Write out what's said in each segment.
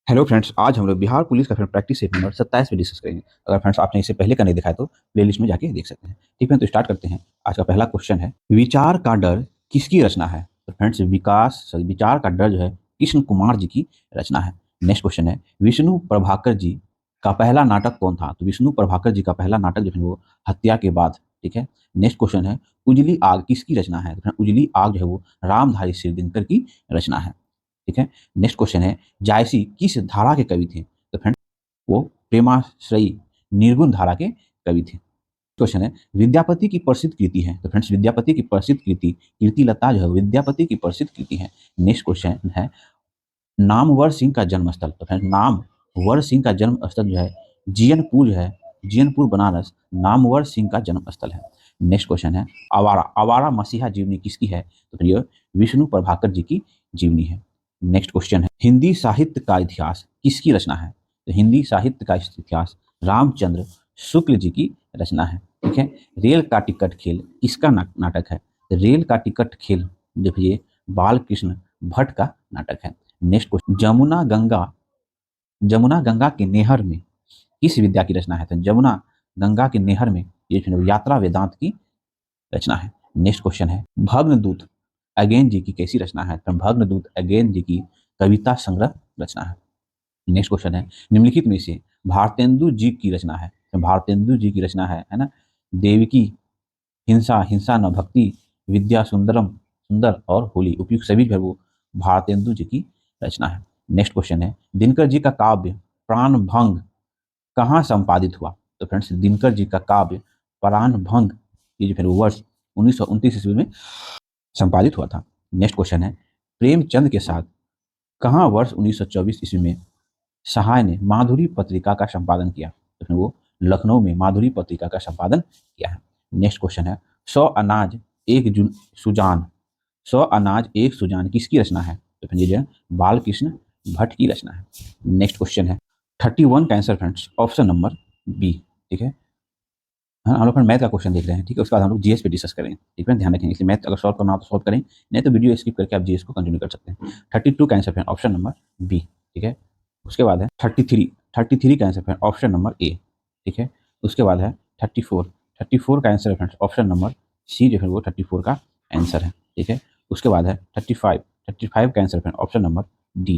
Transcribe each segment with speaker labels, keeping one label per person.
Speaker 1: Hello friends, आज हम लोग बिहार पुलिस का फिर प्रैक्टिस सेट नंबर 27 पे डिस्कस करेंगे। अगर फ्रेंड्स आपने इसे पहले करने देखा है तो प्लेलिस्ट में जाके देख सकते हैं। ठीक है, तो स्टार्ट करते हैं। आज का पहला क्वेश्चन है, विचार का डर किसकी रचना है? तो फ्रेंड्स विचार का डर जो है कृष्ण कुमार जी की रचना है। नेक्स्ट क्वेश्चन है, विष्णु प्रभाकर जी का पहला नाटक कौन था? तो विष्णु प्रभाकर जी का पहला नाटक जो है वो हत्या के बाद। ठीक है। नेक्स्ट क्वेश्चन है, उजली आग किसकी रचना है? तो फ्रेंड्स उजली आग जो है वो रामधारी सिरदिनकर की रचना है। ठीक है। नेक्स्ट क्वेश्चन है, जायसी किस धारा के कवि थे? तो फ्रेंड वो प्रेमाश्रयी निर्गुण धारा के कवि थे। क्वेश्चन है, विद्यापति की प्रसिद्ध कृति है? तो फ्रेंड्स विद्यापति की प्रसिद्ध कृति कीर्तिलता जो है विद्यापति की प्रसिद्ध कृति है। नेक्स्ट क्वेश्चन है, नामवर सिंह का जन्मस्थल? तो फ्रेंड्स नामवर सिंह का जन्म स्थल जो है जीयनपुर जो है, जीयनपुर बनारस नामवर सिंह का जन्म स्थल है। नेक्स्ट क्वेश्चन है, आवारा आवारा मसीहा जीवनी किसकी है? तो फिर ये विष्णु प्रभाकर जी की जीवनी है। नेक्स्ट क्वेश्चन है, हिंदी साहित्य का इतिहास किसकी रचना है? तो हिंदी साहित्य का इतिहास रामचंद्र शुक्ल जी की रचना है। ठीक है। रेल का टिकट खेल किसका नाटक है? तो रेल का टिकट खेल जो है ये बालकृष्ण भट्ट का नाटक है। नेक्स्ट क्वेश्चन, जमुना गंगा के नेहर में किस विद्या की रचना है? तो जमुना गंगा के नेहर में ये यात्रा वेदांत की रचना है। नेक्स्ट क्वेश्चन है, भग्नदूत अगेन जी की कैसी रचना है? तो भग्नदूत अगेन जी की कविता संग्रह रचना है। नेक्स्ट क्वेश्चन है, निम्नलिखित में से भारतेंदु जी की रचना है? तो भारतेंदु जी की रचना है ना, देवकी, हिंसा हिंसा न भक्ति, विद्या सुंदरम सुंदर और होली, उपयुक्त सभी जो है वो भारतेंदु जी की रचना है। नेक्स्ट क्वेश्चन है, दिनकर जी का काव्य प्राण भंग कहाँ संपादित हुआ? तो फ्रेंड्स दिनकर जी का काव्य प्राण भंग ये जो फिर वर्ष 1929 ईस्वी में संपादित हुआ था। नेक्स्ट क्वेश्चन है, प्रेमचंद के साथ कहाँ वर्ष 1924 ईस्वी में सहाय ने माधुरी पत्रिका का संपादन किया? तो फिर वो लखनऊ में माधुरी पत्रिका का संपादन किया है। नेक्स्ट क्वेश्चन है, सौ अनाज एक सुजान, सौ अनाज एक सुजान किसकी रचना है? तो फिर ये जो है बालकृष्ण भट्ट की रचना है। नेक्स्ट क्वेश्चन है, 31 का answer friends option number B. ठीक है। हाँ, हम लोग मैथ का क्वेश्चन देख रहे हैं। ठीक है, उसके बाद हम लोग जीएस पे डिस्कस करेंगे। ठीक है, ध्यान रखेंगे। इसलिए मैथ अगर सॉल्व करना हो तो सॉल्व करें, नहीं तो वीडियो स्किप करके आप जीएस को कंटिन्यू कर सकते हैं। 32 का answer friend option number B. ठीक है। उसके बाद है 33 का answer friend option number A. ठीक है। उसके बाद है 34 का answer friends option number C जो है वो 34 का आंसर है। ठीक है। उसके बाद है 35 का answer friend option number D.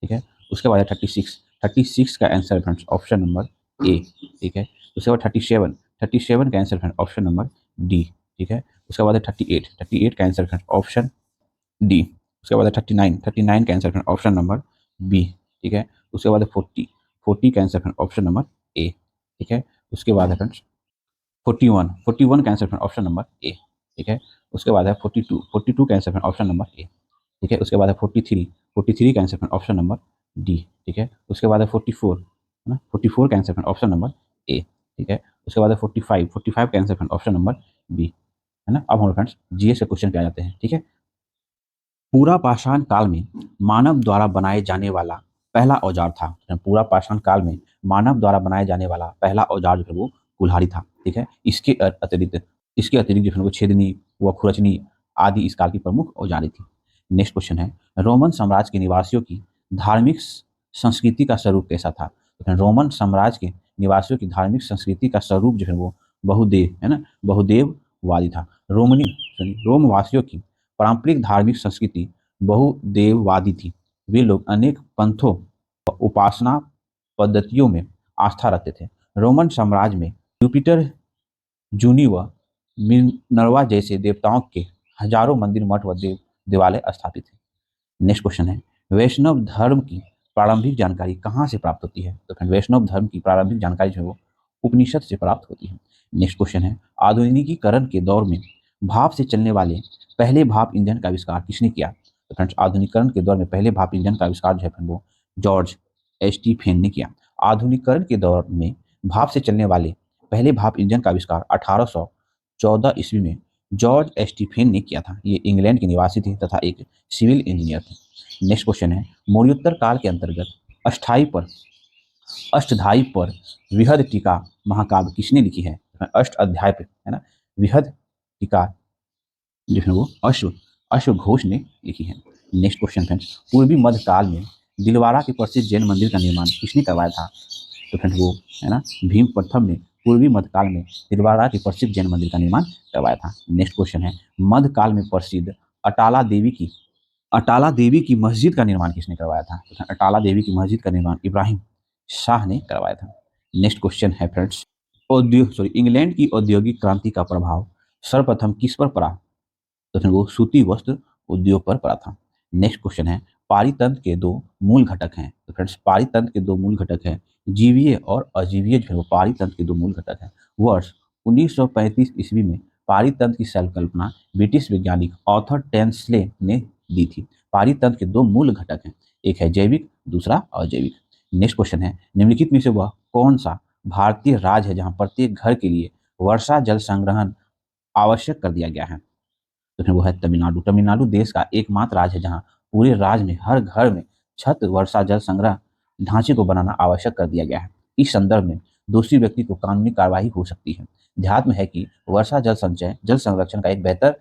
Speaker 1: ठीक है। उसके बाद है 36 का answer friends option number A. ठीक है। उसके बाद 37 का answer friend option number D. ठीक है। उसके बाद है 38 का आंसर फ्रेंड ऑप्शन डी। उसके बाद है 39 का answer friend option number B. ठीक है। उसके बाद है 40 का answer friend option number A. ठीक है। उसके बाद है फ्रेंड्स 41 का answer friend option number A. ठीक है। उसके बाद है 42 का answer friend option number A. ठीक है। उसके बाद है 43 का answer friend option number D. ठीक है। उसके बाद है 44 है ना, 44 का answer friend option number A. ठीक है। उसके बाद है 45 का answer friend option number B. है ना। अब हम फ्रेंड्स जीएस के क्वेश्चन पे आ जाते हैं। ठीक है। पूरा पाषाण काल में मानव द्वारा बनाए जाने वाला पहला औजार था? पूरा पाषाण काल में मानव द्वारा बनाए जाने वाला पहला औजार जो है वो कुल्हाड़ी था। ठीक है। इसके अतिरिक्त जो है वो छेदनी व खुरचनी आदि इस काल की प्रमुख औजारें थी। नेक्स्ट क्वेश्चन है, रोमन साम्राज्य के निवासियों की धार्मिक संस्कृति का स्वरूप कैसा था? तो रोमन साम्राज्य के निवासियों की धार्मिक संस्कृति का स्वरूप जो है वो बहुदेव है ना, बहुदेववादी था। रोमवासियों की पारंपरिक धार्मिक संस्कृति बहुदेववादी थी। वे लोग अनेक पंथों व उपासना पद्धतियों में आस्था रखते थे। रोमन साम्राज्य में जुपिटर, जूनी व मिनर्वा जैसे देवताओं के हजारों मंदिर, मठ व देवालय स्थापित थे। नेक्स्ट क्वेश्चन है, वैष्णव धर्म की प्रारंभिक जानकारी कहाँ से प्राप्त होती है? तो फ्रेंड वैष्णव धर्म की प्रारंभिक जानकारी जो है वो उपनिषद से प्राप्त होती है। नेक्स्ट क्वेश्चन है, आधुनिकीकरण के दौर में भाप से चलने वाले पहले भाप इंजन का आविष्कार किसने किया? तो फ्रेंड्स आधुनिकीकरण के दौर में पहले भाप इंजन का आविष्कार जो है फ्रेंड वो जॉर्ज एस्टीफेन ने किया। आधुनिकीकरण के दौर में भाप से चलने वाले पहले भाप इंजन का आविष्कार 1814 ईस्वी में जॉर्ज एस्टीफेन ने किया था। ये इंग्लैंड के निवासी थे तथा एक सिविल इंजीनियर थे। नेक्स्ट क्वेश्चन है, मौर्योत्तर काल के अंतर्गत अष्टधाई पर विहद टीका महाकाव्य किसने लिखी है? अष्ट अध्याय पे है ना, विहद टीका जो है वो अश्व घोष ने लिखी है। नेक्स्ट क्वेश्चन फ्रेंड्स, पूर्वी मध्य काल में दिलवारा के प्रसिद्ध जैन मंदिर का निर्माण किसने करवाया था? तो फ्रेंड्स वो है ना भीम प्रथम ने पूर्वी मध्यकाल में दिलवारा के प्रसिद्ध जैन मंदिर का निर्माण करवाया था। नेक्स्ट क्वेश्चन है, मध्यकाल में प्रसिद्ध अटाला देवी की मस्जिद का निर्माण किसने करवाया था? तो अटाला देवी की मस्जिद का निर्माण इब्राहिम शाह ने करवाया था। नेक्स्ट क्वेश्चन है फ्रेंड्स, इंग्लैंड की औद्योगिक क्रांति का प्रभाव सर्वप्रथम किस पर पड़ा? तो फिर वो सूती वस्त्र उद्योग पर पड़ा था। नेक्स्ट क्वेश्चन है, पारितंत्र के दो मूल घटक हैं। तो फ्रेंड्स पारितंत्र के दो मूल घटक हैं जीवीय और अजीवीय, जो है वो पारितंत्र के दो मूल घटक हैं। वर्ष 1935 ईस्वी में पारितंत्र की संकल्पना ब्रिटिश वैज्ञानिक आर्थर टेंसले ने दी थी। पारितंत्र के दो मूल घटक हैं, एक है जैविक, दूसरा अजैविक। नेक्स्ट क्वेश्चन है, निम्नलिखित में से वह कौन सा भारतीय राज्य है जहां प्रत्येक घर के लिए वर्षा जल संग्रहण आवश्यक कर दिया गया है? तो फिर वो है तमिलनाडु। तमिलनाडु देश का एकमात्र राज्य है जहां पूरे राज्य में हर घर में छत वर्षा जल संग्रह ढांचे को बनाना आवश्यक कर दिया गया है। इस संदर्भ में दोषी व्यक्ति को कानूनी कार्रवाई हो सकती है। ध्यान में है कि वर्षा जल संचय जल संरक्षण का एक बेहतर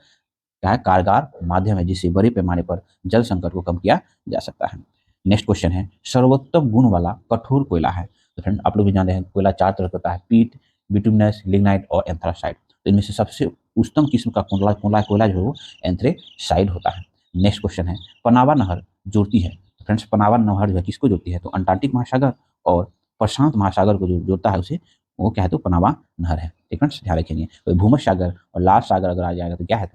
Speaker 1: कारगर माध्यम है जिससे बड़े पैमाने पर जल संकट को कम किया जा सकता है। नेक्स्ट क्वेश्चन है, सर्वोत्तम गुण वाला कठोर कोयला है। तो फ्रेंड आप लोग भी जानते हैं कोयला चार तरह का होता है, पीट, बिटुमिनस, लिग्नाइट और एंथ्रासाइट। तो इनमें से सबसे उत्तम किस्म का कोयला जो है वो एंथ्रेसाइट होता है। नेक्स्ट क्वेश्चन है, पनावा नहर जोड़ती है। तो फ्रेंड्स पनावा नहर जो है किसको जोड़ती है? तो अंटार्कटिक महासागर और प्रशांत महासागर को जो जोड़ता है उसे वो क्या है? तो पनावा नहर है। ठीक है, ध्यान रखेंगे। तो भूमध्य सागर और लाल सागर अगर आ जाएगा तो क्या है?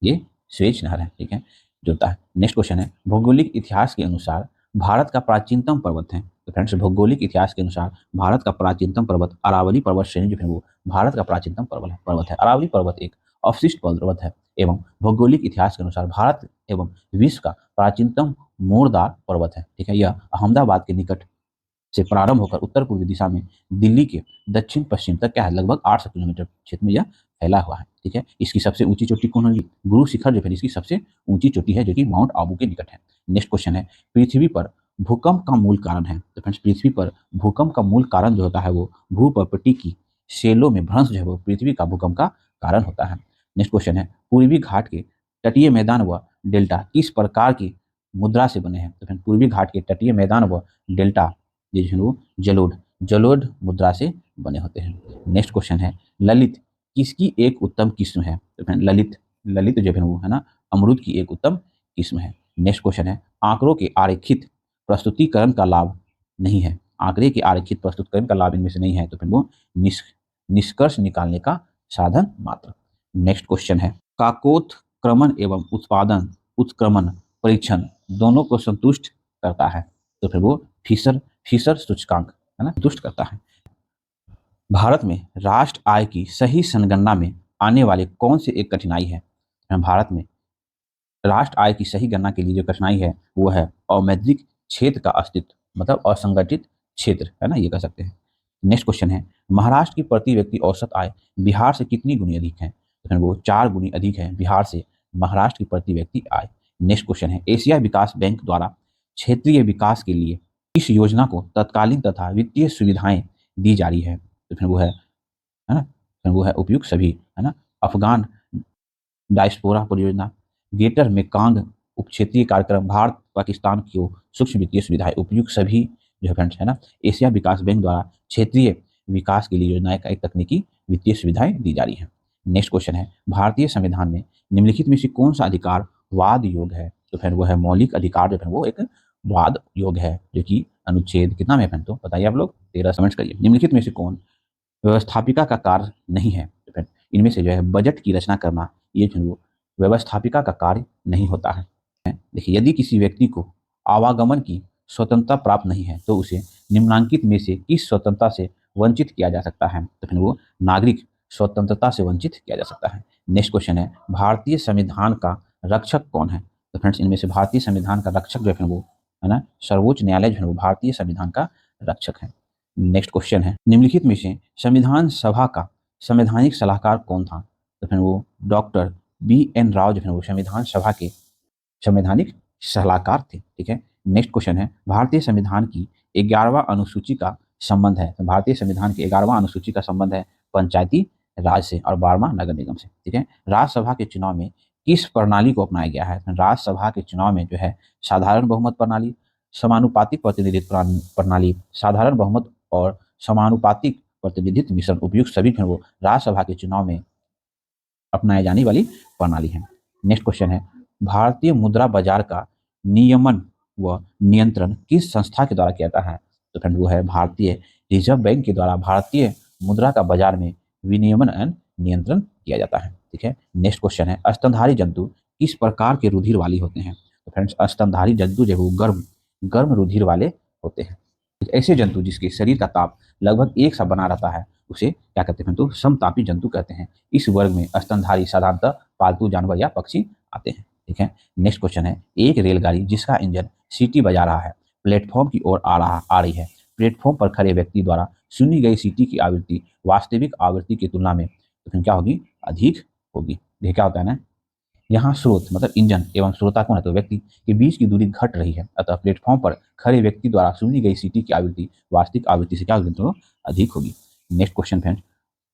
Speaker 1: ये स्वेज नहर है। ठीक है, जोड़ता है। नेक्स्ट क्वेश्चन है, भौगोलिक इतिहास के अनुसार भारत का प्राचीनतम पर्वत है। तो फ्रेंड्स भौगोलिक इतिहास के अनुसार भारत का प्राचीनतम पर्वत अरावली पर्वत श्रेणी जो है वो भारत का प्राचीनतम पर्वत है। अरावली पर्वत एक अवशिष्ट पर्वत है एवं भौगोलिक इतिहास के अनुसार भारत एवं विश्व का प्राचीनतम मोरदार पर्वत है। ठीक है, यह अहमदाबाद के निकट से प्रारंभ होकर उत्तर पूर्वी दिशा में दिल्ली के दक्षिण पश्चिम तक क्या है लगभग 800 किलोमीटर क्षेत्र में यह फैला हुआ है। ठीक है, इसकी सबसे ऊंची चोटी कौन होगी? गुरु शिखर जो है इसकी सबसे ऊंची चोटी है जो कि माउंट आबू के निकट है। नेक्स्ट क्वेश्चन है, पृथ्वी पर भूकंप का मूल कारण है। तो फ्रेंड्स पृथ्वी पर भूकंप का मूल कारण जो होता है वो भूप्रपट्टी की सेलों में भ्रंश जो है वो पृथ्वी का भूकंप का कारण होता है। नेक्स्ट क्वेश्चन है, पूर्वी घाट के तटीय मैदान व डेल्टा किस प्रकार की मुद्रा से बने हैं? तो फ्रेंड पूर्वी घाट के तटीय मैदान व डेल्टा ये जो है वो जलोढ़ मुद्रा से बने होते हैं। नेक्स्ट क्वेश्चन है, ललित किसकी एक उत्तम किस्म है? तो फ्रेंड ललित जो है वो है ना अमरूद की एक उत्तम किस्म है। नेक्स्ट क्वेश्चन है, आंकड़ों के आरेखित प्रस्तुतिकरण का लाभ नहीं है। आंकड़े के आरेखित प्रस्तुतिकरण का लाभ इनमें से नहीं है तो फिर वो निष्कर्ष निकालने का साधन मात्र। नेक्स्ट क्वेश्चन है, काकोत्क्रमण एवं उत्क्रमण परीक्षण दोनों को संतुष्ट करता है। तो फिर वो फिशर सूचकांक है ना संतुष्ट करता है। भारत में राष्ट्र आय की सही संगणना में आने वाले कौन से एक कठिनाई है? भारत में राष्ट्र आय की सही गणना के लिए जो कठिनाई है वो है अमौद्रिक क्षेत्र का अस्तित्व, मतलब असंगठित क्षेत्र है ना, ये कह सकते हैं। नेक्स्ट क्वेश्चन है, महाराष्ट्र की प्रति व्यक्ति औसत आय बिहार से कितनी गुनी अधिक है? तो फिर वो 4 गुनी अधिक है बिहार से महाराष्ट्र की प्रति व्यक्ति आय। नेक्स्ट क्वेश्चन है, एशिया विकास बैंक द्वारा क्षेत्रीय विकास के लिए इस योजना को तत्कालीन तथा वित्तीय सुविधाएं दी जा रही है? तो फिर वो है ना, फिर वो है उपयुक्त सभी है ना, अफगान डायस्पोरा परियोजना, ग्रेटर मेकांग उपक्षेत्रीय कार्यक्रम, भारत पाकिस्तान की सूक्ष्म वित्तीय सुविधाएं, उपयुक्त सभी जो है फ्रेंड्स है ना, एशिया विकास बैंक द्वारा क्षेत्रीय विकास के लिए योजनाएं का एक तकनीकी वित्तीय सुविधाएं दी जा रही है। नेक्स्ट क्वेश्चन है, भारतीय संविधान में निम्नलिखित में से कौन सा अधिकार वाद योग है? तो फिर वो है मौलिक अधिकार जो है वो एक वाद योग है जो कि अनुच्छेद कितना में फ्रेंड? तो बताइए आप लोग 13 समझ करिए। निम्नलिखित में से कौन व्यवस्थापिका का कार्य नहीं है? तो फिर इनमें से जो है बजट की रचना करना ये जो वो व्यवस्थापिका का कार्य नहीं होता है। देखिए, यदि किसी व्यक्ति को आवागमन की स्वतंत्रता प्राप्त नहीं है तो उसे निम्नांकित में से किस स्वतंत्रता से वंचित किया जा सकता है? तो फिर वो नागरिक स्वतंत्रता से वंचित किया जा सकता है। नेक्स्ट क्वेश्चन है, भारतीय संविधान का रक्षक कौन है? तो फ्रेंड्स इनमें से भारतीय संविधान का रक्षक जो है वो है ना सर्वोच्च न्यायालय जो है वो भारतीय संविधान का रक्षक है। नेक्स्ट क्वेश्चन है, निम्नलिखित में से संविधान सभा का संवैधानिक सलाहकार कौन था? तो फिर वो डॉक्टर BN राव जो है वो संविधान सभा के संवैधानिक सलाहकार थे। ठीक है, नेक्स्ट क्वेश्चन है, भारतीय संविधान की 11वां अनुसूची का संबंध है। तो भारतीय संविधान की 11वां अनुसूची का संबंध है पंचायती राज से और 12वां नगर निगम से। ठीक है, राज्यसभा के चुनाव में किस प्रणाली को अपनाया गया है? राज्यसभा के चुनाव में जो है साधारण बहुमत प्रणाली, समानुपातिक प्रतिनिधित्व प्रणाली, साधारण बहुमत और समानुपातिक प्रतिनिधित्व मिश्रण उपयुक्त सभी खंडों राज्यसभा के चुनाव में अपनाए जाने वाली प्रणाली है। नेक्स्ट क्वेश्चन है, भारतीय मुद्रा बाजार का नियमन व नियंत्रण किस संस्था के द्वारा किया जाता है? तो फ्रेंड वो है भारतीय रिजर्व बैंक के द्वारा भारतीय मुद्रा का बाजार में विनियमन एवं नियंत्रण किया जाता है। ठीक है। नेक्स्ट क्वेश्चन है, स्तनधारी जंतु किस प्रकार के रुधिर वाली होते हैं? तो फ्रेंड्स स्तनधारी जंतु जो है वो गर्म गर्म रुधिर वाले होते हैं। ऐसे जंतु जिसके शरीर का ताप लगभग एक सा बना रहता है उसे क्या कहते हैं? तो समतापी जंतु कहते हैं। इस वर्ग में स्तनधारी साधारणतः पालतू जानवर या पक्षी आते हैं। ठीक है। नेक्स्ट क्वेश्चन है, एक रेलगाड़ी जिसका इंजन सीटी बजा रहा है प्लेटफॉर्म की ओर आ रही है, प्लेटफॉर्म पर खड़े व्यक्ति द्वारा सुनी गई सीटी की आवृत्ति वास्तविक आवृत्ति की तुलना में तो फिर क्या होगी? अधिक होगी। ये क्या होता है ना, यहाँ स्रोत मतलब इंजन एवं श्रोता कौन है? तो व्यक्ति के बीच की दूरी घट रही है, अतः प्लेटफॉर्म पर खड़े व्यक्ति द्वारा सुनी गई सीटी की आवृत्ति वास्तविक आवृत्ति से क्या होगी? तो अधिक होगी। नेक्स्ट क्वेश्चन फ्रेंड्स,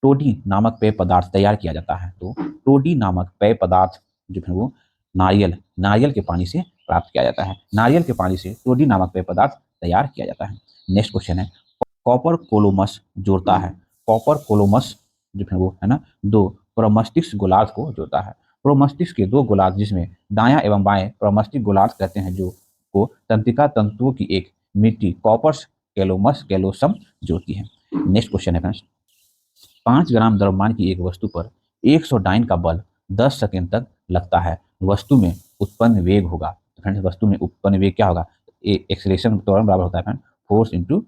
Speaker 1: टोडी नामक पेय पदार्थ तैयार किया जाता है। तो टोडी नामक पेय पदार्थ जो है वो नारियल के पानी से प्राप्त किया जाता है। नारियल के पानी से टोडी नामक पेय पदार्थ तैयार किया जाता है। नेक्स्ट क्वेश्चन है, कॉपर कोलोमस जोड़ता है। कॉपर कोलोमस जो है वो है ना दो प्रमस्तिष्क गोलार्ध को जोड़ता है। प्रोमस्तिष्क के दो गोलार्ध जिसमें दायां एवं बाएं प्रमस्तिष्क गोलार्ध कहते हैं जो को तंत्रिका तंतुओं की एक मिट्टी कॉपर्स कैलोसम जोड़ती है। नेक्स्ट क्वेश्चन है फ्रेंड्स, 5 ग्राम द्रव्यमान की एक वस्तु पर 100 डाइन का बल 10 सेकंड तक लगता है, वस्तु में उत्पन्न वेग होगा। तो फ्रेंड्स वस्तु में उत्पन्न वेग क्या होगा? एक्सेलरेशन त्वरण बराबर होता है फ्रेंड फोर्स इंटू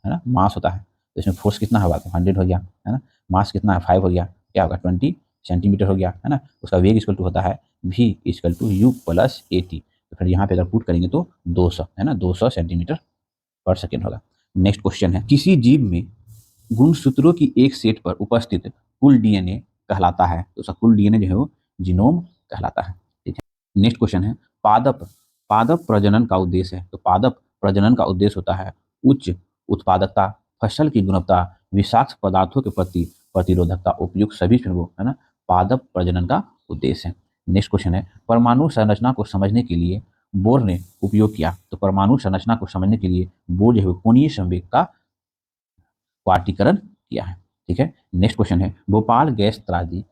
Speaker 1: है ना मास होता है। तो इसमें फोर्स कितना होगा? तो 100 हो गया है ना, मास कितना है? 5 हो गया, क्या होगा? 20 सेंटीमीटर हो गया है ना। उसका वेग इक्वल टू होता है v equal to u plus a t. तो फिर यहाँ पे अगर पुट करेंगे तो 200 है ना, 200 सेंटीमीटर पर सेकेंड होगा। नेक्स्ट क्वेश्चन है, किसी जीव में गुणसूत्रों की एक सेट पर उपस्थित कुल डीएनए कहलाता है। तो उसका कुल डीएनए जो है वो जीनोम कहलाता है। ठीक है। नेक्स्ट क्वेश्चन है, पादप पादप प्रजनन का उद्देश्य है। तो पादप प्रजनन का उद्देश्य होता है उच्च उत्पादकता, फसल की गुणवत्ता, विषाक्त पदार्थों के प्रति प्रतिरोधकता, उपयुक्त सभी वो है ना पादप प्रजनन का उद्देश्य है। नेक्स्ट क्वेश्चन है, परमाणु संरचना को समझने के लिए बोर ने उपयोग किया। तो परमाणु संरचना को समझने के लिए बोर जो है कोणीय संवेग का क्वार्टीकरण किया है। ठीक है। नेक्स्ट क्वेश्चन है, भोपाल गैस त्रासदी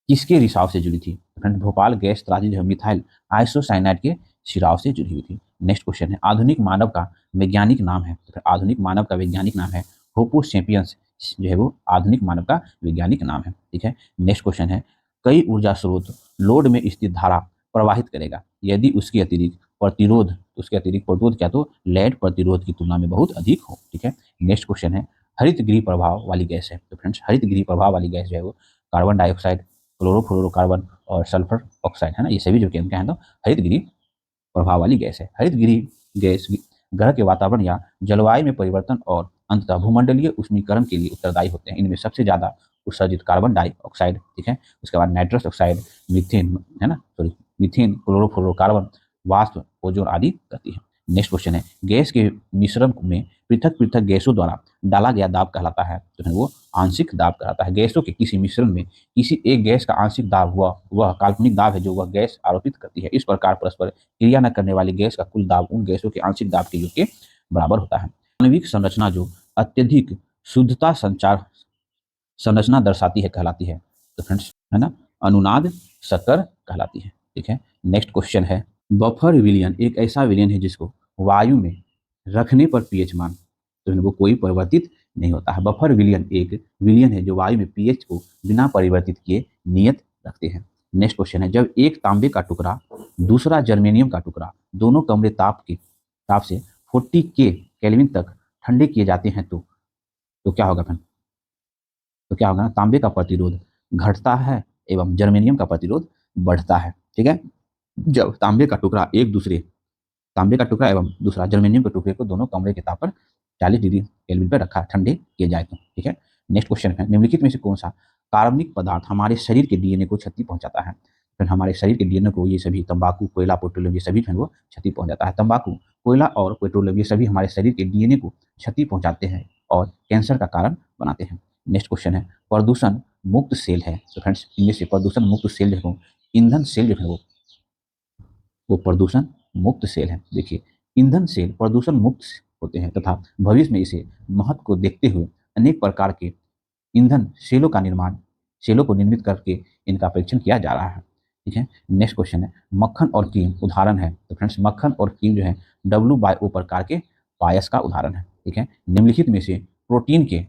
Speaker 1: किसके रिसाव से जुड़ी थी? फ्रेंड भोपाल गैस त्रासदी जो है मिथाइल आइसोसाइनाइड के शिराव से जुड़ी हुई थी। नेक्स्ट क्वेश्चन है, आधुनिक मानव का वैज्ञानिक नाम है। तो आधुनिक मानव का वैज्ञानिक नाम है होपो सेपियंस जो है वो आधुनिक मानव का वैज्ञानिक नाम है। ठीक है। नेक्स्ट क्वेश्चन है, कई ऊर्जा स्रोत लोड में स्थित धारा प्रवाहित करेगा यदि उसके अतिरिक्त प्रतिरोध क्या? तो लेड प्रतिरोध की तुलना में बहुत अधिक हो। ठीक है। नेक्स्ट क्वेश्चन है, हरित गृह प्रभाव वाली गैस है। तो फ्रेंड्स हरित गृह प्रभाव वाली गैस जो है वो कार्बन डाइऑक्साइड, क्लोरोफ्लोरोकार्बन और सल्फर ऑक्साइड है ना, ये सभी जो क्या है तो हरित गृह प्रभाव वाली गैस है। हरित गृह गैस ग्रह के वातावरण या जलवायु में परिवर्तन और अंततः भूमंडलीय उष्मीकरण के लिए उत्तरदायी होते हैं। इनमें सबसे ज्यादा उत्सर्जित कार्बन डाइऑक्साइड, ठीक है, उसके बाद नाइट्रस ऑक्साइड, मीथेन है ना, सॉरी मीथेन, क्लोरोफ्लोरोकार्बन, वाष्प, ओजोन आदि करती है। नेक्स्ट क्वेश्चन है, गैस के मिश्रण में पृथक पृथक गैसों द्वारा डाला गया दाब कहलाता है। तो फिर वो आंशिक दाब कहलाता है। गैसों के किसी मिश्रण में किसी एक गैस का आंशिक दाब वह काल्पनिक दाब है जो वह गैस आरोपित करती है। इस प्रकार परस्पर क्रिया न करने वाली गैस का कुल दाब उन गैसों के आंशिक दाब के योग के बराबर होता है। आणविक संरचना जो अत्यधिक शुद्धता संचार संरचना दर्शाती है कहलाती है। तो फ्रेंड्स है ना अनुनाद शक्कर कहलाती है। ठीक है। नेक्स्ट क्वेश्चन है, बफर विलयन एक ऐसा विलयन है जिसको वायु में रखने पर पीएच मान तो वो कोई परिवर्तित नहीं होता है। बफर विलयन एक विलयन है जो वायु में पीएच को बिना परिवर्तित किए नियत रखते हैं। नेक्स्ट क्वेश्चन है, जब एक तांबे का टुकड़ा दूसरा जर्मेनियम का टुकड़ा दोनों कमरे ताप से 40 के केल्विन तक ठंडे किए जाते हैं तो क्या होगा फिर? तो क्या होगा ना, तांबे का प्रतिरोध घटता है एवं जर्मेनियम का प्रतिरोध बढ़ता है। ठीक है। जब तांबे का टुकड़ा एवं दूसरा जर्मेनियम के टुकड़े को दोनों कमरे के ताप पर 40 डिग्री केल्विन पर रखा ठंडे किए जाए तो। ठीक है। नेक्स्ट क्वेश्चन है, निम्नलिखित में से कौन सा कार्बनिक पदार्थ हमारे शरीर के डीएनए को क्षति पहुंचाता है? फिर हमारे शरीर के डीएनए को ये सभी तंबाकू, कोयला, पेट्रोलियम ये सभी जो है वो क्षति पहुंचाता है। तंबाकू, कोयला और पेट्रोलियम ये सभी हमारे शरीर के डीएनए को क्षति पहुंचाते हैं और कैंसर का कारण बनाते हैं। नेक्स्ट क्वेश्चन है, प्रदूषण मुक्त सेल है। तो फ्रेंड्स इनमें से प्रदूषण मुक्त सेल जो है ईंधन सेल जो है वो प्रदूषण मुक्त सेल है। देखिए ईंधन सेल प्रदूषण मुक्त होते हैं तथा भविष्य में इसे महत्व को देखते हुए अनेक प्रकार के ईंधन सेलों को निर्मित करके इनका परीक्षण किया जा रहा है। ठीक है। नेक्स्ट क्वेश्चन है, मक्खन और क्रीम उदाहरण है। तो फ्रेंड्स, मक्खन और क्रीम जो है WO प्रकार के पायस का उदाहरण है। ठीक है। निम्नलिखित में से प्रोटीन के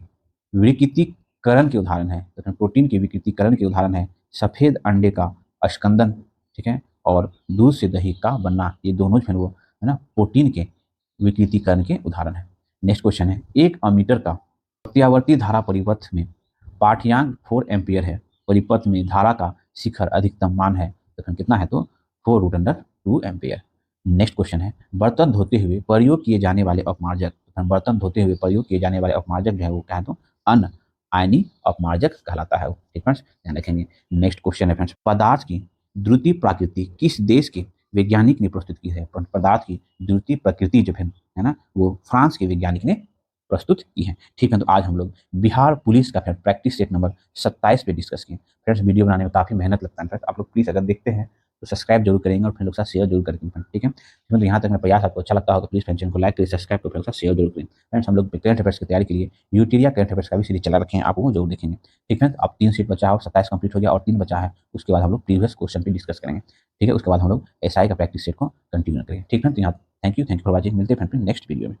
Speaker 1: विकृतीकरण के उदाहरण है। तो प्रोटीन के विकृतीकरण के उदाहरण है सफेद अंडे का अस्कंदन, ठीक है, और दूध से दही का बनना। ये दोनों जो है वो है ना प्रोटीन के विकृतीकरण के उदाहरण है। नेक्स्ट क्वेश्चन है, एक अमीटर का प्रत्यावर्ती धारा परिपथ में पाठ्यांक 4 एम्पियर है। परिपथ में धारा का शिखर अधिकतम मान है तो कितना है, तो 4√2 एम्पियर। नेक्स्ट क्वेश्चन है, बर्तन धोते हुए प्रयोग किए जाने वाले अपमार्जक। बर्तन धोते हुए प्रयोग किए जाने वाले अपमार्जक जो है वो क्या है, तो अन आयनी अपमार्जक कहलाता है वो। ठीक फ्रेंड्स, ध्यान रखेंगे। नेक्स्ट क्वेश्चन है फ्रेंड्स, पदार्थ की द्रुति प्रकृति किस देश के वैज्ञानिक ने प्रस्तुत की है। पदार्थ की द्रुति प्रकृति जो है ना, वो फ्रांस के वैज्ञानिक ने प्रस्तुत की है। ठीक है, तो आज हम लोग बिहार पुलिस का प्रैक्टिस सेट नंबर 27 पे डिस्कस किए। फ्रेंड्स, वीडियो बनाने में काफ़ी मेहनत लगता है। फ्रेंड्स, आप लोग प्लीज़ अगर देखते हैं तो सब्सक्राइब जरूर करेंगे और फ्रेंड लोग के साथ शेयर जरूर करेंगे। ठीक है, तो यहाँ तक मेरा प्रयास आपको अच्छा लगता हो तो प्लीज़ फ्रेंड चैनल को लाइक करिए, सब्सक्राइब करें, फ्रेंड के साथ शेयर जरूर करें। फ्रेंड्स, हम लोग करंट अफेयर्स की तैयारी के लिए यूटेरिया करंट अफेयर्स का भी सीरीज चला रखे हैं, आप वो जरूर देखेंगे। ठीक है, अब 3 सीट बचा हो, 27 कंप्लीट हो गया और 3 बचा है, उसके बाद हम लोग प्रीवियस क्वेश्चन पे डिस्कस करेंगे। ठीक है, उसके बाद हम लोग SI का प्रैक्टिस सेट को कंटिन्यू करेंगे। ठीक है, तो यहाँ थैंक यू फॉर वॉचिंग। मिलते हैं फ्रेंड नेक्स्ट वीडियो में।